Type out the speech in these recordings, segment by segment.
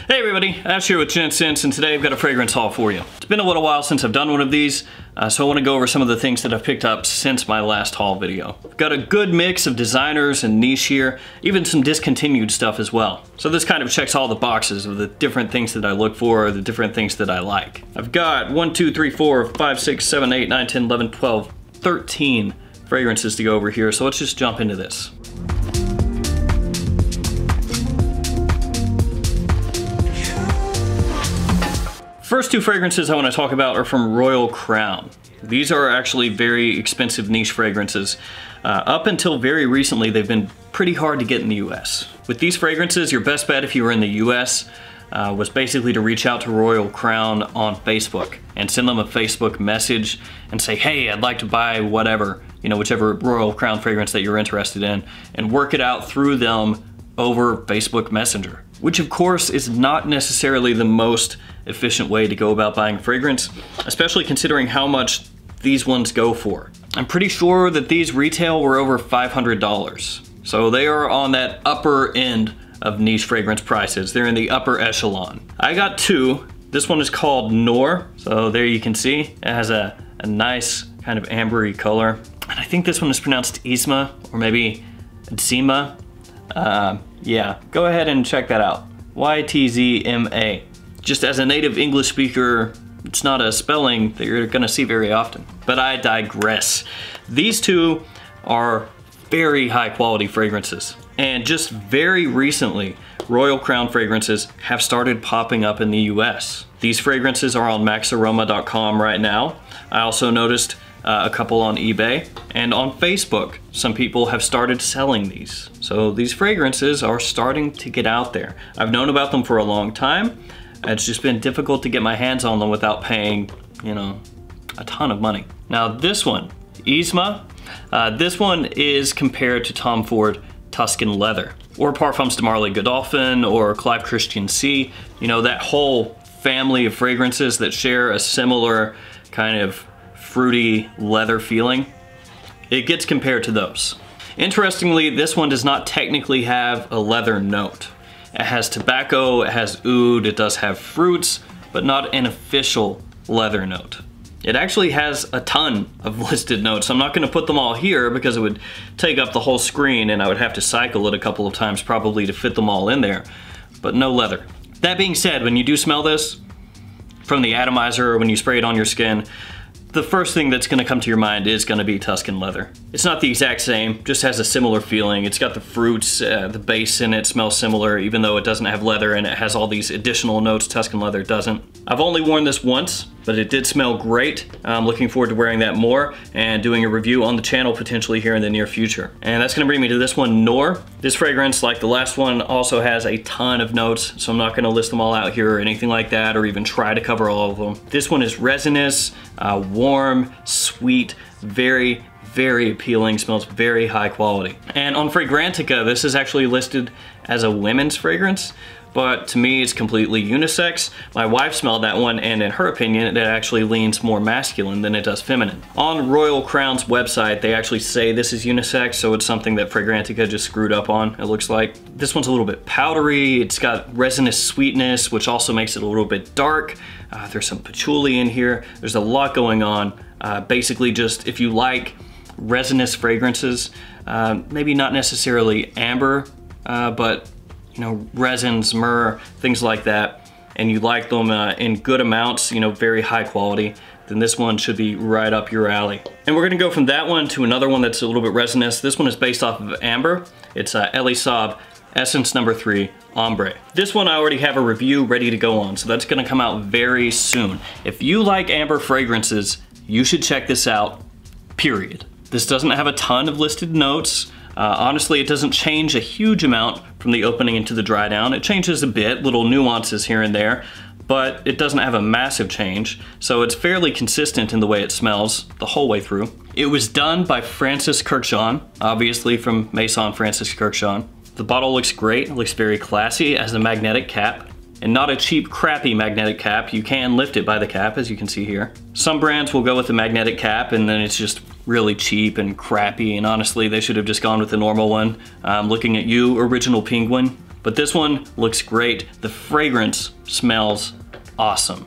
Hey everybody, Ash here with Gents, and today I've got a fragrance haul for you. It's been a little while since I've done one of these, so I want to go over some of the things that I've picked up since my last haul video. I've got a good mix of designers and niche here, even some discontinued stuff as well. So this kind of checks all the boxes of the different things that I look for, the different things that I like. I've got 1, 2, 3, 4, 5, 6, 7, 8, 9, 10, 11, 12, 13 fragrances to go over here, so let's just jump into this. First two fragrances I want to talk about are from Royal Crown. These are actually very expensive niche fragrances. Up until very recently, they've been pretty hard to get in the US. With these fragrances, your best bet if you were in the US was basically to reach out to Royal Crown on Facebook and send them a Facebook message and say, hey, I'd like to buy whatever, you know, whichever Royal Crown fragrance that you're interested in, and work it out through them over Facebook Messenger, which of course is not necessarily the most efficient way to go about buying fragrance, especially considering how much these ones go for. I'm pretty sure that these retail were over $500. So they are on that upper end of niche fragrance prices. They're in the upper echelon. I got two. This one is called Noor. So there you can see, it has a nice kind of ambery color. And I think this one is pronounced Ytzma or maybe Ytzma. Yeah, go ahead and check that out. Y-T-Z-M-A. Just as a native English speaker, it's not a spelling that you're gonna see very often. But I digress. These two are very high quality fragrances. And just very recently, Royal Crown fragrances have started popping up in the US. These fragrances are on maxaroma.com right now. I also noticed a couple on eBay and on Facebook. Some people have started selling these. So these fragrances are starting to get out there. I've known about them for a long time. It's just been difficult to get my hands on them without paying, you know, a ton of money. Now this one, Ytzma, this one is compared to Tom Ford Tuscan Leather, or Parfums de Marly Godolphin, or Clive Christian C. You know, that whole family of fragrances that share a similar kind of fruity leather feeling. It gets compared to those. Interestingly, this one does not technically have a leather note. It has tobacco, it has oud, it does have fruits, but not an official leather note. It actually has a ton of listed notes. I'm not gonna put them all here because it would take up the whole screen and I would have to cycle it a couple of times probably to fit them all in there, but no leather. That being said, when you do smell this from the atomizer or when you spray it on your skin, the first thing that's gonna come to your mind is gonna be Tuscan Leather. It's not the exact same, just has a similar feeling. It's got the fruits, the base in it smells similar, even though it doesn't have leather and it has all these additional notes Tuscan Leather doesn't. I've only worn this once, but it did smell great. I'm looking forward to wearing that more and doing a review on the channel potentially here in the near future. And that's gonna bring me to this one, Noor. This fragrance, like the last one, also has a ton of notes, so I'm not gonna list them all out here or anything like that, or even try to cover all of them. This one is resinous, warm, sweet, very appealing, smells very high quality. And on Fragrantica, this is actually listed as a women's fragrance, but to me it's completely unisex. My wife smelled that one and in her opinion it actually leans more masculine than it does feminine. On Royal Crown's website they actually say this is unisex, so it's something that Fragrantica just screwed up on, it looks like. This one's a little bit powdery, it's got resinous sweetness which also makes it a little bit dark. There's some patchouli in here, there's a lot going on. Basically just if you like resinous fragrances, maybe not necessarily amber, but you know, resins, myrrh, things like that, and you like them in good amounts, you know, very high quality, then this one should be right up your alley. And we're gonna go from that one to another one that's a little bit resinous. This one is based off of Ambre. It's Elie Saab Essence No. 3 Ambre. This one I already have a review ready to go on, so that's gonna come out very soon. If you like amber fragrances, you should check this out, period. This doesn't have a ton of listed notes. Honestly, it doesn't change a huge amount from the opening into the dry down. It changes a bit, little nuances here and there, but it doesn't have a massive change, so it's fairly consistent in the way it smells the whole way through. It was done by Francis Kurkdjian, obviously from Maison Francis Kurkdjian. The bottle looks great, it looks very classy, it has a magnetic cap, and not a cheap, crappy magnetic cap. You can lift it by the cap, as you can see here. Some brands will go with the magnetic cap, and then it's just really cheap and crappy, and honestly, they should have just gone with the normal one. I'm looking at you, Original Penguin, but this one looks great. The fragrance smells awesome.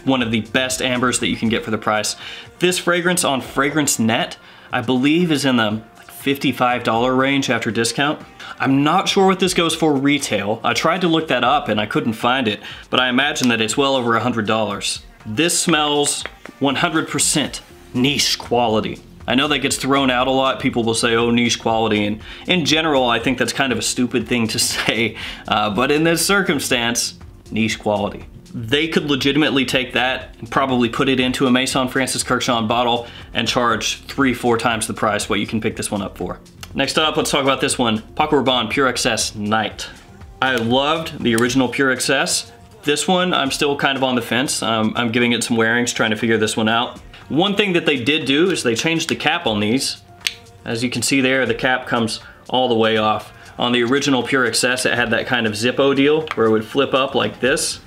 One of the best ambers that you can get for the price. This fragrance on Fragrance Net, I believe, is in the $55 range after discount. I'm not sure what this goes for retail. I tried to look that up and I couldn't find it, but I imagine that it's well over $100. This smells 100% niche quality. I know that gets thrown out a lot. People will say, oh, niche quality. And in general, I think that's kind of a stupid thing to say. But in this circumstance, niche quality. They could legitimately take that and probably put it into a Maison Francis Kurkdjian bottle and charge 3-4 times the price what you can pick this one up for. Next up, let's talk about this one, Paco Rabanne Pure Excess Night. I loved the original Pure Excess. This one, I'm still kind of on the fence. I'm giving it some wearings, trying to figure this one out. One thing that they did do is they changed the cap on these. As you can see there, the cap comes all the way off. On the original Pure Excess, it had that kind of Zippo deal where it would flip up like this,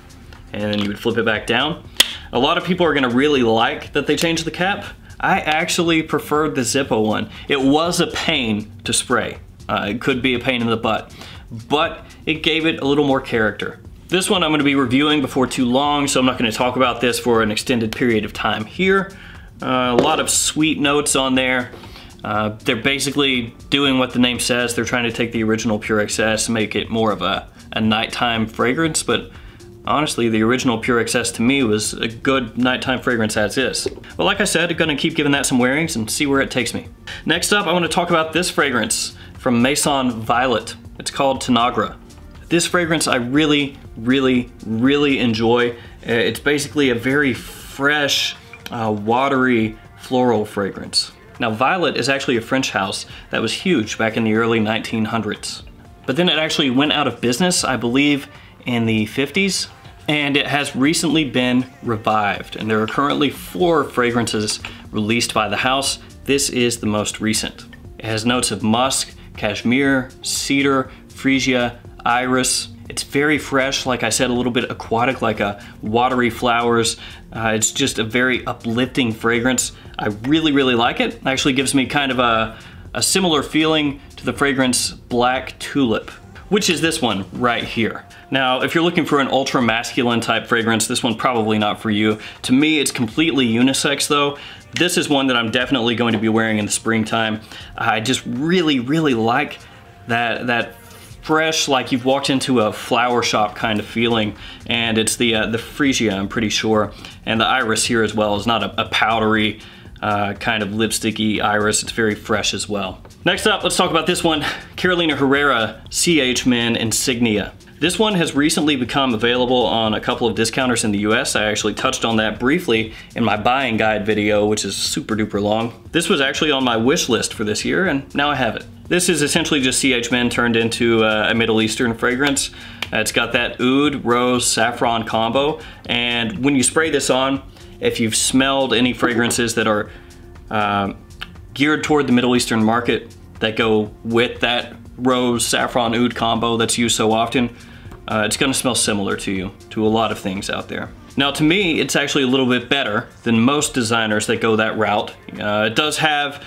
and then you would flip it back down. A lot of people are gonna really like that they changed the cap. I actually preferred the Zippo one. It was a pain to spray. It could be a pain in the butt, but it gave it a little more character. This one I'm gonna be reviewing before too long, so I'm not gonna talk about this for an extended period of time here. A lot of sweet notes on there. They're basically doing what the name says. They're trying to take the original Pure Excess and make it more of a nighttime fragrance, but honestly, the original Pure Excess to me was a good nighttime fragrance as is. But like I said, I'm gonna keep giving that some wearings and see where it takes me. Next up, I wanna talk about this fragrance from Maison Violet. It's called Tanagra. This fragrance I really, really, really enjoy. It's basically a very fresh, watery, floral fragrance. Now, Violet is actually a French house that was huge back in the early 1900s. But then it actually went out of business, I believe, in the 50s, and it has recently been revived. And there are currently 4 fragrances released by the house. This is the most recent. It has notes of musk, cashmere, cedar, freesia, iris. It's very fresh, like I said, a little bit aquatic, like a watery flowers. It's just a very uplifting fragrance. I really, really like it. It actually gives me kind of a similar feeling to the fragrance Black Tulip, which is this one right here. Now, if you're looking for an ultra masculine type fragrance, this one probably not for you. To me, it's completely unisex though. This is one that I'm definitely going to be wearing in the springtime. I just really, really like that fresh, like you've walked into a flower shop kind of feeling. And it's the freesia, I'm pretty sure. And the iris here as well is not a powdery, kind of lipsticky iris. It's very fresh as well. Next up, let's talk about this one, Carolina Herrera CH Men Insignia. This one has recently become available on a couple of discounters in the US. I actually touched on that briefly in my buying guide video, which is super duper long. This was actually on my wish list for this year, and now I have it. This is essentially just CH Men turned into a Middle Eastern fragrance. It's got that oud, rose, saffron combo, and when you spray this on, if you've smelled any fragrances that are geared toward the Middle Eastern market that go with that rose, saffron, oud combo that's used so often, it's gonna smell similar to a lot of things out there. Now to me, it's actually a little bit better than most designers that go that route. It does have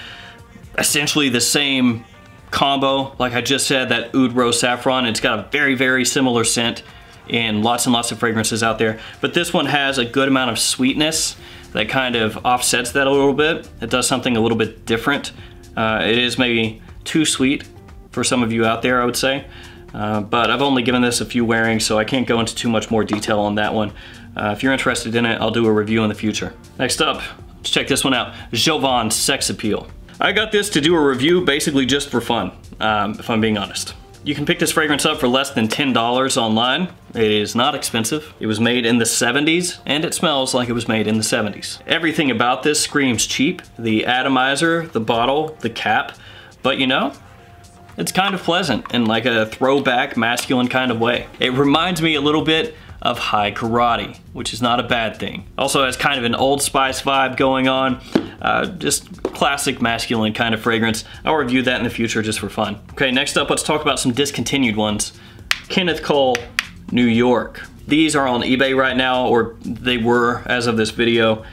essentially the same combo, like I just said, that oud, rose, saffron. It's got a very, very similar scent in lots and lots of fragrances out there. But this one has a good amount of sweetness that kind of offsets that a little bit. It does something a little bit different. It is maybe too sweet for some of you out there, I would say. But I've only given this a few wearings, so I can't go into too much more detail on that one. If you're interested in it, I'll do a review in the future. Next up, let's check this one out. Jovan Sex Appeal. I got this to do a review basically just for fun, if I'm being honest. You can pick this fragrance up for less than $10 online. It is not expensive. It was made in the 70s, and it smells like it was made in the 70s. Everything about this screams cheap. The atomizer, the bottle, the cap, but you know, it's kind of pleasant in like a throwback masculine kind of way. It reminds me a little bit of High Karate, which is not a bad thing. Also has kind of an Old Spice vibe going on. Just classic masculine kind of fragrance. I'll review that in the future just for fun. Okay, next up, let's talk about some discontinued ones. Kenneth Cole, New York. These are on eBay right now, or they were as of this video,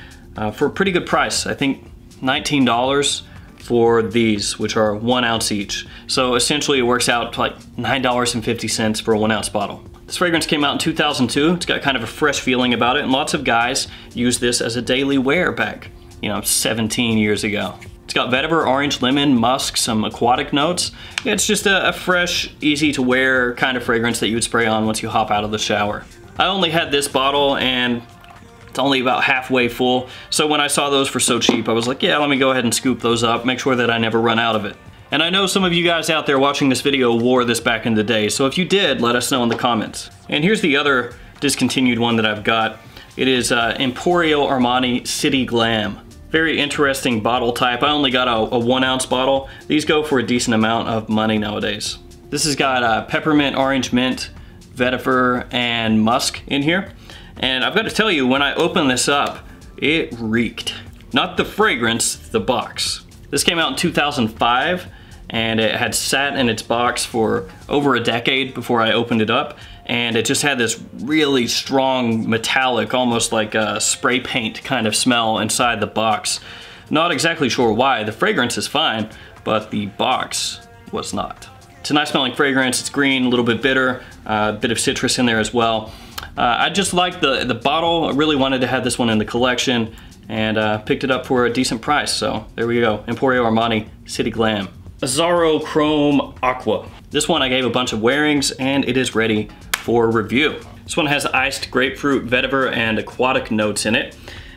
for a pretty good price. I think $19 for these, which are 1 ounce each. So essentially it works out to like $9.50 for a 1 ounce bottle. This fragrance came out in 2002. It's got kind of a fresh feeling about it, and lots of guys use this as a daily wear back, 17 years ago. It's got vetiver, orange, lemon, musk, some aquatic notes. It's just a fresh, easy to wear kind of fragrance that you would spray on once you hop out of the shower. I only had this bottle and it's only about halfway full. So when I saw those for so cheap, I was like, yeah, let me go ahead and scoop those up, make sure that I never run out of it. And I know some of you guys out there watching this video wore this back in the day, so if you did, let us know in the comments. And here's the other discontinued one that I've got. It is Emporio Armani City Glam. Very interesting bottle type. I only got a 1 ounce bottle. These go for a decent amount of money nowadays. This has got peppermint, orange mint, vetiver, and musk in here. And I've got to tell you, when I opened this up, it reeked. Not the fragrance, the box. This came out in 2005, and it had sat in its box for over a decade before I opened it up. And it just had this really strong metallic, almost like a spray paint kind of smell inside the box. Not exactly sure why. The fragrance is fine, but the box was not. It's a nice smelling fragrance. It's green, a little bit bitter, a bit of citrus in there as well. I just like the bottle. I really wanted to have this one in the collection, and picked it up for a decent price. So there we go, Emporio Armani City Glam. Azzaro Chrome Aqua. This one I gave a bunch of wearings, and it is ready for review. This one has iced grapefruit, vetiver, and aquatic notes in it.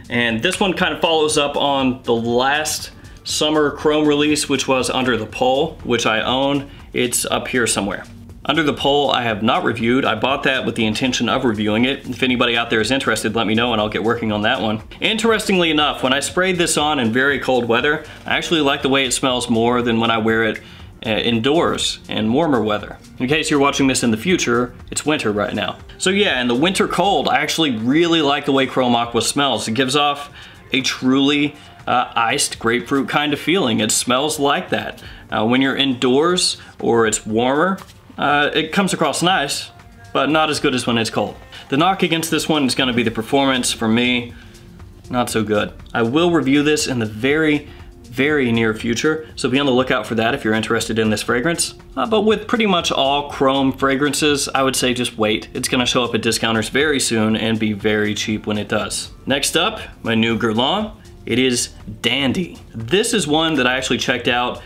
And this one kind of follows up on the last summer chrome release, which was Under the Pole, which I own. It's up here somewhere. Under the Pole I have not reviewed. I bought that with the intention of reviewing it. If anybody out there is interested, let me know and I'll get working on that one. Interestingly enough, when I sprayed this on in very cold weather, I actually like the way it smells more than when I wear it indoors in warmer weather. In case you're watching this in the future, it's winter right now. So yeah, in the winter cold, I actually really like the way Chrome Aqua smells. It gives off a truly iced grapefruit kind of feeling. It smells like that. When you're indoors or it's warmer, it comes across nice, but not as good as when it's cold. The knock against this one is gonna be the performance. For me, not so good. I will review this in the very near future, so be on the lookout for that if you're interested in this fragrance. But with pretty much all chrome fragrances, I would say just wait. It's gonna show up at discounters very soon and be very cheap when it does. Next up, my new Guerlain. It is Dandy. This is one that I actually checked out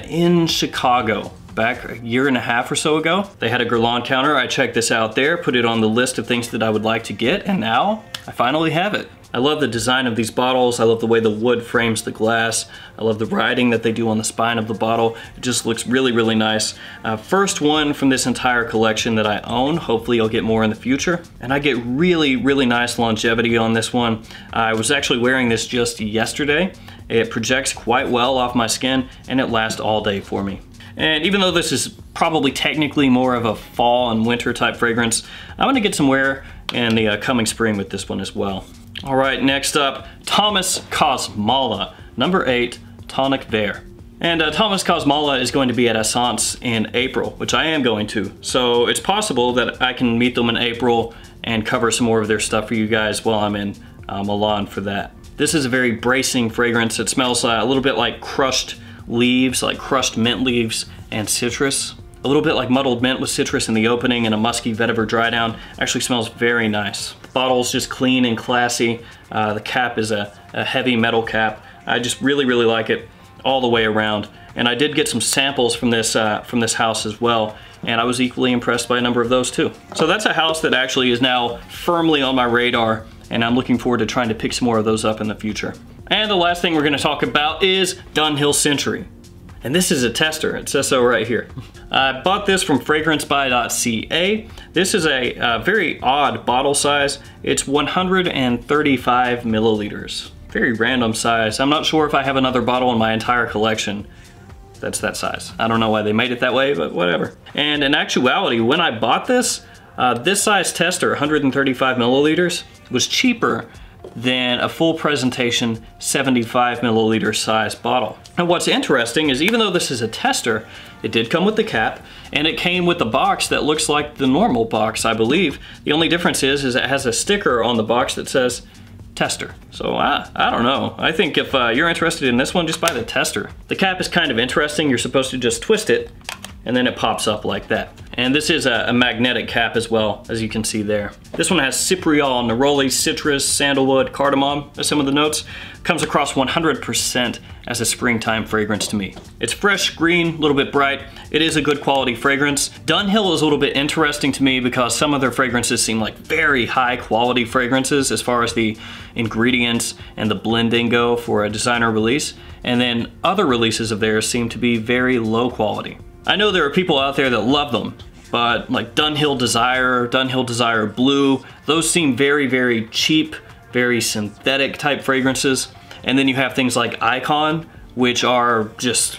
in Chicago back a year and a half or so ago. They had a Guerlain counter. I checked this out there, put it on the list of things that I would like to get, and now I finally have it. I love the design of these bottles. I love the way the wood frames the glass. I love the writing that they do on the spine of the bottle. It just looks really nice. First one from this entire collection that I own. Hopefully I'll get more in the future. And I get really nice longevity on this one. I was actually wearing this just yesterday. It projects quite well off my skin, and it lasts all day for me. And even though this is probably technically more of a fall and winter type fragrance, I'm gonna get some wear in the coming spring with this one as well. All right, next up, Thomas Cosmala, number 8, Tonic Vert. And Thomas Cosmala is going to be at Essence in April, which I am going to. So it's possible that I can meet them in April and cover some more of their stuff for you guys while I'm in Milan for that. This is a very bracing fragrance. It smells a little bit like crushed leaves, like crushed mint leaves and citrus. A little bit like muddled mint with citrus in the opening and a musky vetiver dry down. Actually smells very nice. The bottle's just clean and classy. The cap is a heavy metal cap. I just really like it all the way around. And I did get some samples from this house as well, and I was equally impressed by a number of those too. So that's a house that actually is now firmly on my radar, and I'm looking forward to trying to pick some more of those up in the future. And the last thing we're gonna talk about is Dunhill Century. And this is a tester, it says so right here. I bought this from fragrancebuy.ca. This is a very odd bottle size. It's 135 milliliters. Very random size. I'm not sure if I have another bottle in my entire collection that's that size. I don't know why they made it that way, but whatever. And in actuality, when I bought this, this size tester, 135 milliliters, was cheaper than a full presentation 75 milliliter size bottle. And what's interesting is even though this is a tester, it did come with the cap, and it came with a box that looks like the normal box, I believe. The only difference is it has a sticker on the box that says tester. So I don't know. I think if you're interested in this one, just buy the tester. The cap is kind of interesting. You're supposed to just twist it and then it pops up like that. And this is a magnetic cap as well, as you can see there. This one has cypriol, neroli, citrus, sandalwood, cardamom as some of the notes. Comes across 100% as a springtime fragrance to me. It's fresh, green, a little bit bright. It is a good quality fragrance. Dunhill is a little bit interesting to me because some of their fragrances seem like very high quality fragrances as far as the ingredients and the blending go for a designer release. And then other releases of theirs seem to be very low quality. I know there are people out there that love them, but like Dunhill Desire Blue, those seem very, very cheap, very synthetic type fragrances. And then you have things like Icon, which are just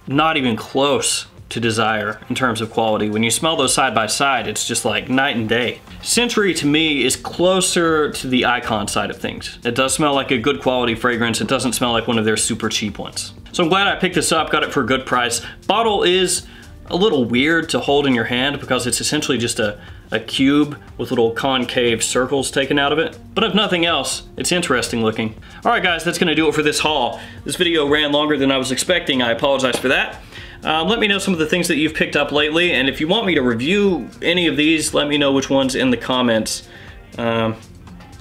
not even close to Desire in terms of quality. When you smell those side by side, it's just like night and day. Century to me is closer to the Icon side of things. It does smell like a good quality fragrance. It doesn't smell like one of their super cheap ones. So I'm glad I picked this up, got it for a good price. Bottle is a little weird to hold in your hand because it's essentially just a cube with little concave circles taken out of it. But if nothing else, it's interesting looking. All right guys, that's gonna do it for this haul. This video ran longer than I was expecting. I apologize for that. Let me know some of the things that you've picked up lately, and if you want me to review any of these, let me know which ones in the comments.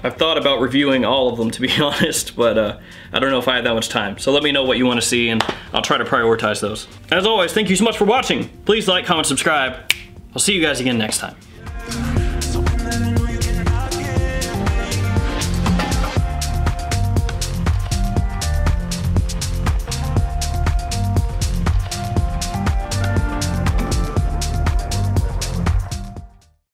I've thought about reviewing all of them, to be honest, but I don't know if I have that much time. So let me know what you want to see, and I'll try to prioritize those. As always, thank you so much for watching. Please like, comment, subscribe. I'll see you guys again next time.